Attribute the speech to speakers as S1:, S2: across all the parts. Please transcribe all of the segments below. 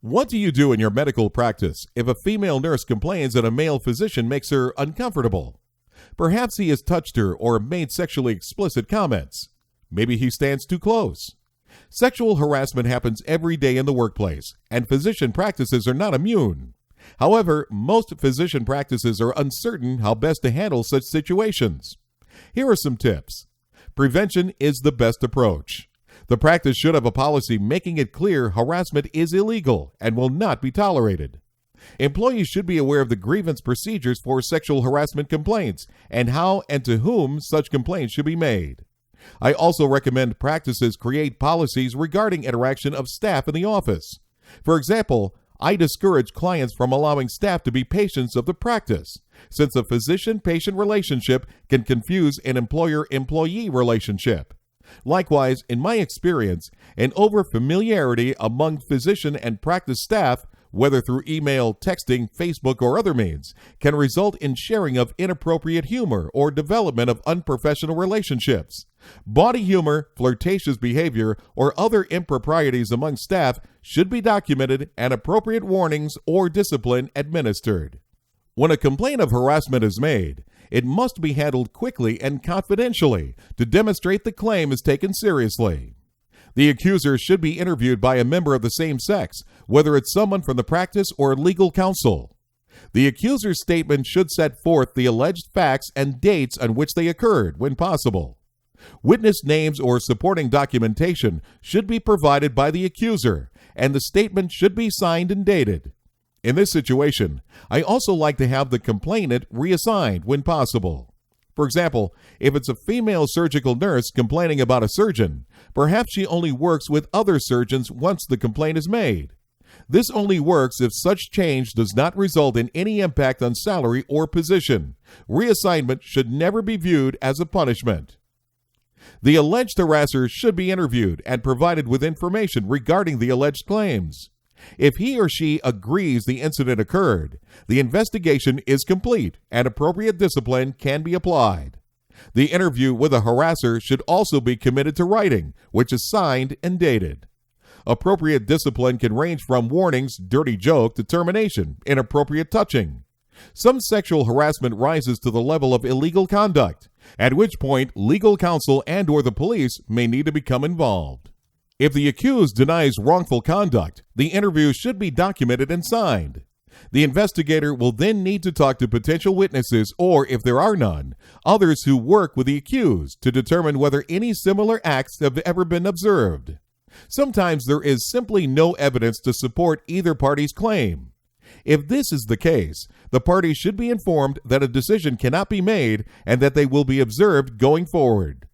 S1: What do you do in your medical practice if a female nurse complains that a male physician makes her uncomfortable? Perhaps he has touched her or made sexually explicit comments. Maybe he stands too close. Sexual harassment happens every day in the workplace, and physician practices are not immune. However, most physician practices are uncertain how best to handle such situations. Here are some tips. Prevention is the best approach. The practice should have a policy making it clear harassment is illegal and will not be tolerated. Employees should be aware of the grievance procedures for sexual harassment complaints and how and to whom such complaints should be made. I also recommend practices create policies regarding interaction of staff in the office. For example, I discourage clients from allowing staff to be patients of the practice, since a physician-patient relationship can confuse an employer-employee relationship. Likewise, in my experience, an over-familiarity among physician and practice staff, whether through email, texting, Facebook, or other means, can result in sharing of inappropriate humor or development of unprofessional relationships. Bawdy humor, flirtatious behavior, or other improprieties among staff should be documented and appropriate warnings or discipline administered. When a complaint of harassment is made, it must be handled quickly and confidentially to demonstrate the claim is taken seriously. The accuser should be interviewed by a member of the same sex, whether it's someone from the practice or legal counsel. The accuser's statement should set forth the alleged facts and dates on which they occurred, when possible. Witness names or supporting documentation should be provided by the accuser, and the statement should be signed and dated. In this situation, I also like to have the complainant reassigned when possible. For example, if it's a female surgical nurse complaining about a surgeon, perhaps she only works with other surgeons once the complaint is made. This only works if such change does not result in any impact on salary or position. Reassignment should never be viewed as a punishment. The alleged harasser should be interviewed and provided with information regarding the alleged claims. If he or she agrees the incident occurred, the investigation is complete and appropriate discipline can be applied. The interview with a harasser should also be committed to writing, which is signed and dated. Appropriate discipline can range from warnings, dirty joke, to termination, inappropriate touching. Some sexual harassment rises to the level of illegal conduct, at which point legal counsel and/or the police may need to become involved. If the accused denies wrongful conduct, the interview should be documented and signed. The investigator will then need to talk to potential witnesses or, if there are none, others who work with the accused to determine whether any similar acts have ever been observed. Sometimes there is simply no evidence to support either party's claim. If this is the case, the parties should be informed that a decision cannot be made and that they will be observed going forward.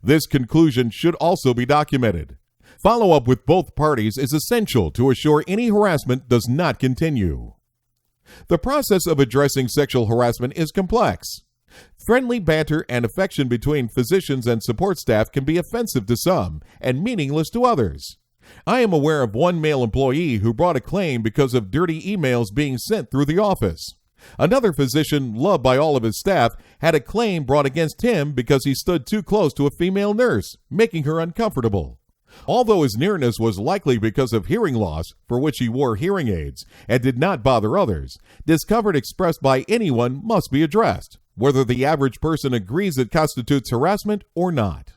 S1: This conclusion should also be documented. Follow-up with both parties is essential to assure any harassment does not continue. The process of addressing sexual harassment is complex. Friendly banter and affection between physicians and support staff can be offensive to some and meaningless to others. I am aware of one male employee who brought a claim because of dirty emails being sent through the office. Another physician, loved by all of his staff, had a claim brought against him because he stood too close to a female nurse, making her uncomfortable. Although his nearness was likely because of hearing loss, for which he wore hearing aids, and did not bother others, discomfort expressed by anyone must be addressed, whether the average person agrees it constitutes harassment or not.